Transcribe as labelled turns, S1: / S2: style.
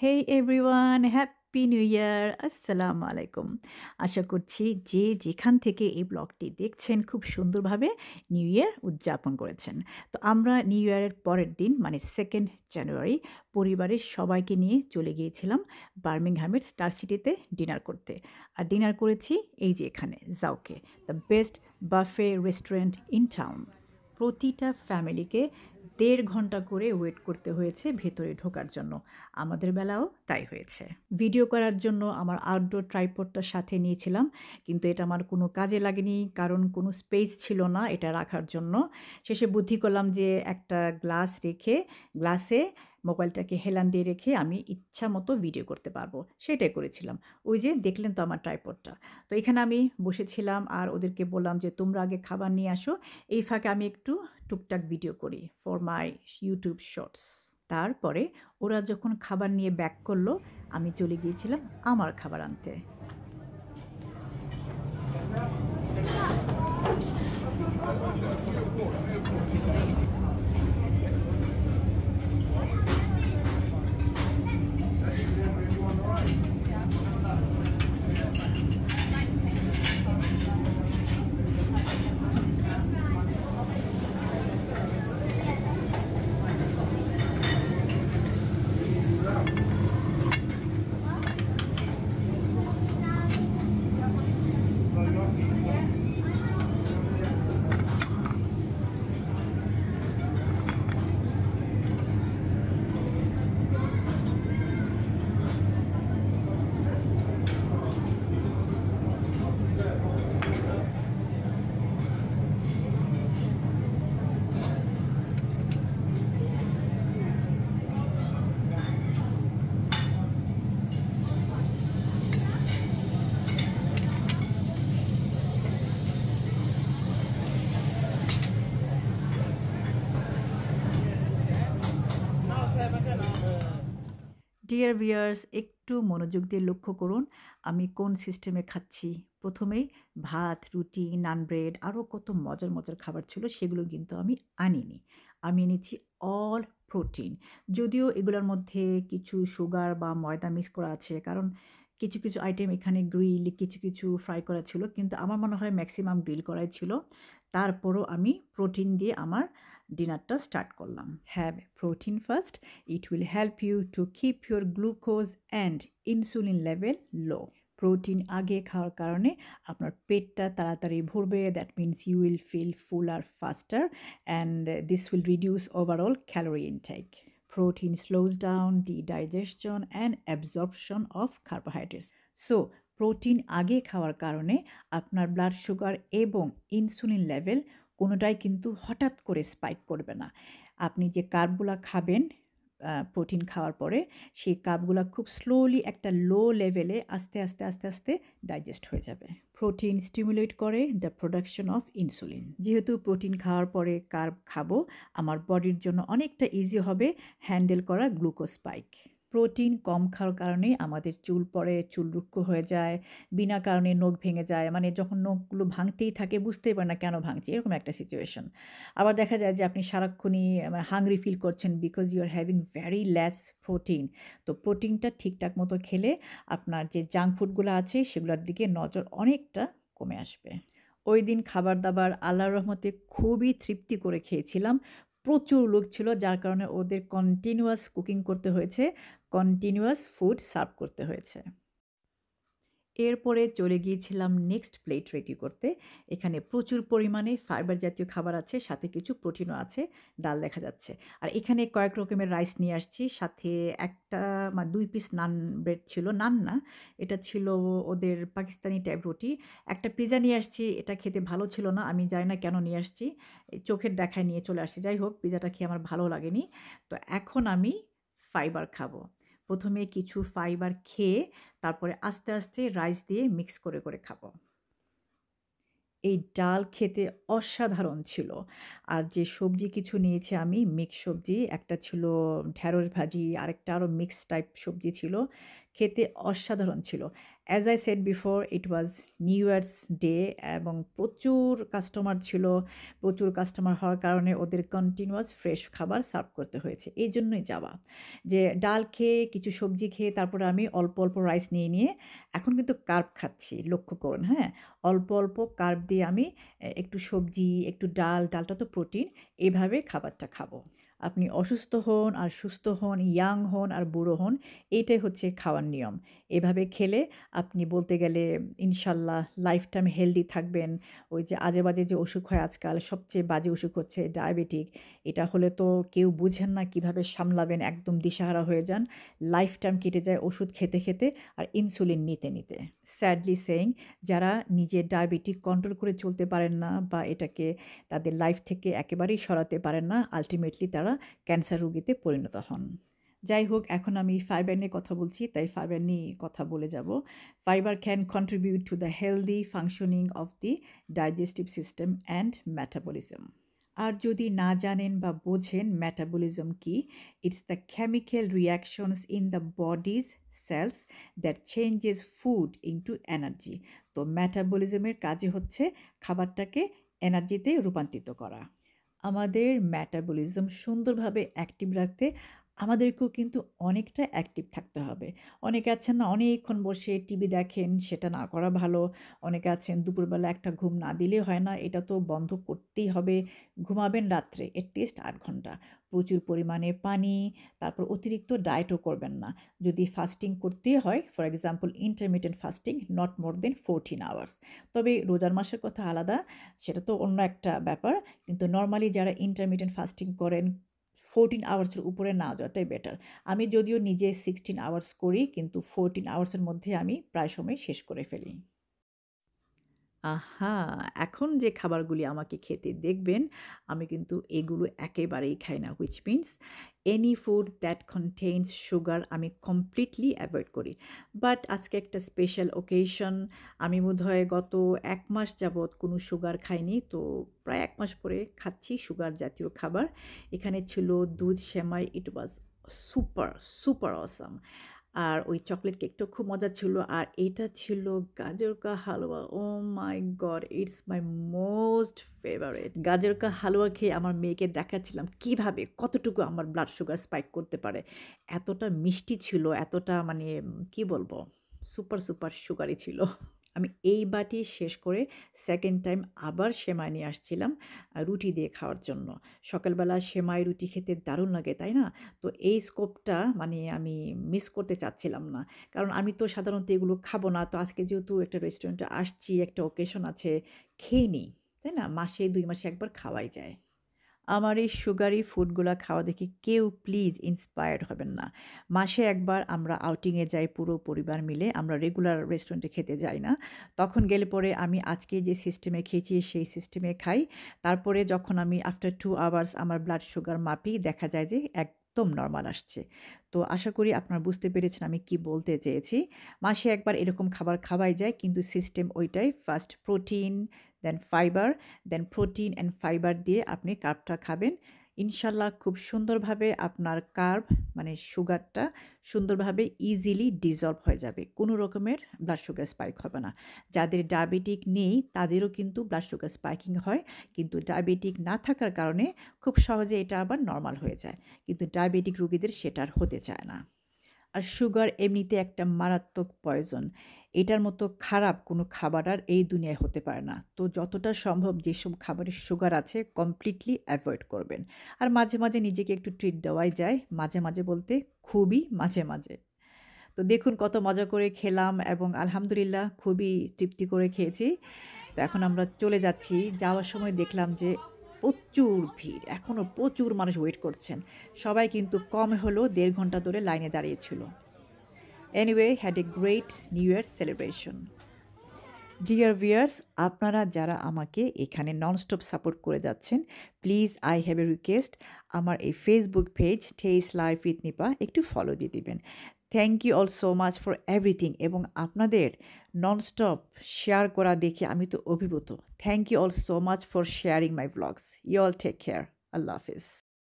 S1: Hey everyone, happy new year! আসসালামু আলাইকুম। আশা করছি যে যেখান থেকে এই ব্লগটি দেখছেন খুব সুন্দরভাবে নিউ ইয়ার উদযাপন করেছেন। তো আমরা নিউ ইয়ারের পরের দিন মানে 2nd জানুয়ারি পরিবারের সবাইকে নিয়ে চলে গিয়েছিলাম বার্মিংহামের স্টার সিটিতে ডিনার করতে। আর ডিনার করেছি এই যে এখানে জাউকে, the best buffet restaurant in town. প্রতিটা ফ্যামিলিকে ১.৫ ঘন্টা করে ওয়েট করতে হয়েছে ভেতরে ঢোকার জন্য। আমাদের বেলাও তাই হয়েছে। ভিডিও করার জন্য আমার আউটডোর ট্রাইপডটা সাথে নিয়েছিলাম, কিন্তু এটা আমার কোনো কাজে লাগেনি কারণ কোনো স্পেস ছিল না এটা রাখার জন্য। শেষে বুদ্ধি করলাম যে একটা গ্লাস রেখে গ্লাসে মোবাইলটাকে হেলান দিয়ে রেখে আমি ইচ্ছা মতো ভিডিও করতে পারবো। সেটাই করেছিলাম। ওই যে দেখলেন তো আমার ট্রাইপডটা। তো এখানে আমি বসেছিলাম আর ওদেরকে বললাম যে, "তোমরা আগে খাবার নিয়ে আসো। এই ফাঁকে আমি একটু টুকটাক ভিডিও করি ফর মাই ইউটিউব শর্টস।" তারপরে ওরা যখন খাবার নিয়ে ব্যাক করলো, আমি চলে গিয়েছিলাম আমার খাবার আনতে। ডিয়ার ভিউয়ার্স, একটু মনোযোগ দিয়ে লক্ষ্য করুন আমি কোন সিস্টেমে খাচ্ছি। প্রথমেই ভাত, রুটি, নান ব্রেড আরও কত মজার মজার খাবার ছিল সেগুলো কিন্তু আমি আনিনি। আমি এনেছি অল প্রোটিন। যদিও এগুলোর মধ্যে কিছু সুগার বা ময়দা মিক্স করা আছে, কারণ কিছু কিছু আইটেম এখানে গ্রিল, কিছু কিছু ফ্রাই করা ছিল, কিন্তু আমার মনে হয় ম্যাক্সিমাম গ্রিল করাই ছিল। তারপরও আমি প্রোটিন দিয়ে আমার ডিনারটা স্টার্ট করলাম। Have protein first, it will help you to keep your glucose and insulin level low. Protein আগে খাওয়ার কারণে আপনার পেটটা তাড়াতাড়ি ভরবে, that means you will feel fuller faster and this will reduce overall calorie intake. Protein slows down the digestion and absorption of carbohydrates. So, protein আগে খাওয়ার কারণে আপনার ব্লাড সুগার এবং ইনসুলিন লেভেল কোনোটাই কিন্তু হঠাৎ করে স্পাইক করবে না। আপনি যে কার্বগুলা খাবেন প্রোটিন খাওয়ার পরে, সেই কার্বগুলা খুব স্লোলি একটা লো লেভেলে আস্তে, আস্তে, আস্তে, আস্তে ডাইজেস্ট হয়ে যাবে। প্রোটিন স্টিমুলেট করে দ্য প্রোডাকশন অফ ইনসুলিন। যেহেতু প্রোটিন খাওয়ার পরে কার্ব খাবো, আমার বডির জন্য অনেকটা ইজি হবে হ্যান্ডেল করা গ্লুকোজ স্পাইক। প্রোটিন কম খাওয়ার কারণে আমাদের চুল পড়ে, চুল রুক্ষ হয়ে যায়, বিনা কারণে নখ ভেঙে যায়। মানে যখন নখগুলো ভাঙতেই থাকে বুঝতেই পারেন না কেন ভাঙছে, এরকম একটা সিচুয়েশন। আবার দেখা যায় যে আপনি সারাক্ষণই হাংরি ফিল করছেন because you are having very less protein. তো প্রোটিনটা ঠিকঠাক মতো খেলে আপনার যে জাঙ্ক ফুডগুলো আছে সেগুলোর দিকে নজর অনেকটা কমে আসবে। ওই দিন খাবার-দাবার আল্লাহর রহমতে খুবই তৃপ্তি করে খেয়েছিলাম। প্রচুর লোক ছিল যার কারণে ওদের কন্টিনিউয়াস কুকিং করতে হয়েছে, কন্টিনিউয়াস ফুড সার্ভ করতে হয়েছে। এরপরে চলে গিয়েছিলাম নেক্সট প্লেট রেডি করতে। এখানে প্রচুর পরিমাণে ফাইবার জাতীয় খাবার আছে, সাথে কিছু প্রোটিনও আছে, ডাল দেখা যাচ্ছে। আর এখানে কয়েক রকমের রাইস নিয়ে আসছি, সাথে একটা ২ পিস নান ব্রেড ছিল, নান না, এটা ছিল ওদের পাকিস্তানি টাইপ রুটি। একটা পিজ্জা নিয়ে আসছি, এটা খেতে ভালো ছিল না, আমি জানি না কেন নিয়ে আসছি। চোখের দেখায় নিয়ে চলে আসছি। যাই হোক, পিজ্জাটা খেয়ে আমার ভালো লাগেনি। তো এখন আমি ফাইবার খাবো। প্রথমে কিছু ফাইবার খেয়ে তারপরে আস্তে, আস্তে রাইস দিয়ে মিক্স করে, করে খাবো। এই ডাল খেতে অসাধারণ ছিল। আর যে সবজি কিছু নিয়েছি আমি মিক্স সবজি, একটা ছিল ঢেঁড়স ভাজি, আরেকটা আরও মিক্স টাইপ সবজি ছিল। খেতে অসাধারণ ছিল। As I said before it was new years day এবং প্রচুর কাস্টমার ছিল। প্রচুর কাস্টমার হওয়ার কারণে ওদের কন্টিনিউয়াস ফ্রেশ খাবার সার্ভ করতে হয়েছে। এইজন্যই যাওয়া। যে ডাল খেয়ে, কিছু সবজি খেয়ে তারপরে আমি অল্প, অল্প রাইস নিয়ে এখন কিন্তু কার্ব খাচ্ছি। লক্ষ্য করুন, হ্যাঁ? অল্প, অল্প কার্ব দিয়ে আমি একটু সবজি, একটু ডাল, ডালটা তো প্রোটিন, এভাবে খাবারটা খাবো। আপনি অসুস্থ হন আর সুস্থ হন, ইয়াং হন আর বুড়ো হন, এইটাই হচ্ছে খাওয়ার নিয়ম। এভাবে খেলে আপনি বলতে গেলে ইনশাল্লাহ লাইফটাইম হেলদি থাকবেন। ওই যে আজে-বাজে যে অসুখ হয় আজকাল, সবচেয়ে বাজে অসুখ হচ্ছে ডায়াবেটিক। এটা হলে তো কেউ বুঝেন না কিভাবে সামলাবেন, একদম দিশাহারা হয়ে যান। লাইফটাইম কেটে যায় ওষুধ খেতে আর ইনসুলিন নিতে। স্যাডলি সেইং, যারা নিজের ডায়াবেটিক কন্ট্রোল করে চলতে পারেন না বা এটাকে তাদের লাইফ থেকে একেবারেই সরাতে পারেন না, আল্টিমেটলি তারা ক্যান্সার রোগীতে পরিণত হন। যাই হোক, এখন আমি ফাইবার নিয়ে কথা বলছি, তাই ফাইবার নিয়ে কথা বলে যাব। Fibre can contribute to the healthy functioning of the digestive system and metabolism. আর যদি না জানেন বা বোঝেন মেটাবলিজম কি, it's the chemical reactions in the body's cells that changes food into energy. তো মেটাবলিজমের কাজই হচ্ছে খাবারটাকে এনার্জিতে রূপান্তরিত করা। আমাদের মেটাবলিজম সুন্দরভাবে অ্যাক্টিভ রাখতে আমাদেরকেও কিন্তু অনেকটা অ্যাক্টিভ থাকতে হবে। অনেকে আছেন না অনেকক্ষণ বসে টিভি দেখেন, সেটা না করা ভালো। অনেকে আছেন দুপুরবেলা একটা ঘুম না দিলে হয় না, এটা তো বন্ধ করতেই হবে। ঘুমাবেন রাত্রে এটলিস্ট ৮ ঘন্টা। প্রচুর পরিমাণে পানি, তারপর অতিরিক্ত ডায়েটও করবেন না। যদি ফাস্টিং করতেই হয়, for example intermittent fasting, not more than 14 hours. তবে রোজার মাসের কথা আলাদা, সেটা তো অন্য একটা ব্যাপার। কিন্তু নরমালি যারা ইন্টারমিটেন্ট ফাস্টিং করেন 14 আওয়ার্সের উপরে না যাওয়াটাই বেটার। আমি যদিও নিজে 16 আওয়ার্স করি, কিন্তু 14 আওয়ার্সের মধ্যে আমি প্রায় সময় শেষ করে ফেলি। আহা! এখন যে খাবারগুলি আমাকে খেতে দেখবেন, আমি কিন্তু এগুলো একেবারেই খাই না। Which means any food that contains sugar আমি কমপ্লিটলি এভয়েড করি। বাট আজকে একটা স্পেশাল occasion, আমি বোধহয় গত ১ মাস যাবৎ কোনো সুগার খাইনি। তো প্রায় ১ মাস পরে খাচ্ছি সুগার জাতীয় খাবার। এখানে ছিল দুধ সেমাই, ইট ওয়াজ সুপার, সুপার অসাম। আর ওই চকলেট কেকটাও খুব মজা ছিল। আর এইটা ছিল gajar ka halwa. Oh my God! It's my most favourite. Gajar ka হালুয়া খেয়ে আমার মেয়েকে দেখাচ্ছিলাম কিভাবে, কতটুকু আমার ব্লাড সুগার স্পাইক করতে পারে। এতটা মিষ্টি ছিল, এতটা মানে কি বলবো? সুপার, সুপার সুগারি ছিল। আমি এই বাটি শেষ করে সেকেন্ড টাইম আবার সেমাই নিয়ে আসছিলাম রুটি দিয়ে খাওয়ার জন্য। সকালবেলা সেমাই রুটি খেতে দারুণ লাগে, তাই না? তো এই স্কোপটা মানে আমি মিস করতে চাচ্ছিলাম না। কারণ আমি তো সাধারণত এগুলো খাবো না। তো আজকে যেহেতু একটা রেস্টুরেন্টে আসছি, একটা অকেশন আছে, খেয়ে নিই। তাই না? মাসে ২ মাসে একবার খাওয়াই যায়। আমার এই সুগারি ফুডগুলা খাওয়া দেখে কেউ প্লিজ ইন্সপায়ার্ড হবেন না। মাসে একবার আমরা আউটিংয়ে যাই পুরো পরিবার মিলে। আমরা রেগুলার রেস্টুরেন্টে খেতে যাই না। তখন গেলে পরে আমি আজকে যে সিস্টেমে খেয়েছি সেই সিস্টেমে খাই। তারপরে যখন আমি আফটার 2 আওয়ার্স আমার ব্লাড সুগার মাপি, দেখা যায় যে একদম নরমাল আসছে। তো আশা করি আপনারা বুঝতে পেরেছেন আমি কি বলতে চেয়েছি। মাসে একবার এরকম খাবার খাওয়াই যায়, কিন্তু সিস্টেম ওইটাই। First protein, then fibre, then protein and fibre দিয়ে আপনি কার্বটা খাবেন। ইনশাল্লাহ খুব সুন্দরভাবে আপনার কার্ব মানে সুগারটা সুন্দরভাবে ইজিলি ডিসলভ হয়ে যাবে। কোনো রকমের ব্লাড সুগার স্পাইক হবে না। যাদের ডায়াবেটিক নেই তাদেরও কিন্তু ব্লাড সুগার স্পাইকিং হয়, কিন্তু ডায়াবেটিক না থাকার কারণে খুব সহজে এটা আবার নরমাল হয়ে যায়। কিন্তু ডায়াবেটিক রোগীদের সেটা আর হতে চায় না। আর সুগার এমনিতে একটা মারাত্মক পয়জন। এটার মতো খারাপ কোনো খাবার আর এই দুনিয়ায় হতে পারে না। তো যতটা সম্ভব যেসব খাবারে সুগার আছে কমপ্লিটলি অ্যাভয়েড করবেন। আর মাঝে নিজেকে একটু ট্রিট দেওয়াই যায়। মাঝে বলতে খুবই মাঝে। তো দেখুন কত মজা করে খেলাম এবং আলহামদুলিল্লাহ খুবই তৃপ্তি করে খেয়েছি। তো এখন আমরা চলে যাচ্ছি। যাওয়ার সময় দেখলাম যে প্রচুর ভিড়। এখনও প্রচুর মানুষ ওয়েট করছেন। সবাই কিন্তু কম হলেও ১.৫ ঘন্টা ধরে লাইনে দাঁড়িয়েছিল। Anyway, had a great new year celebration. Dear viewers, আপনারা যারা আমাকে এখানে ননস্টপ সাপোর্ট করে যাচ্ছেন, please I have a request, আমার এই Facebook page taste life with Nipa একটু ফলো দিয়ে দিবেন। Thank you all so much for everything. এবং আপনাদের ননস্টপ শেয়ার করা দেখে আমি তো অভিভূত। Thank you all so much for sharing my vlogs. You all take care. Allah Hafiz.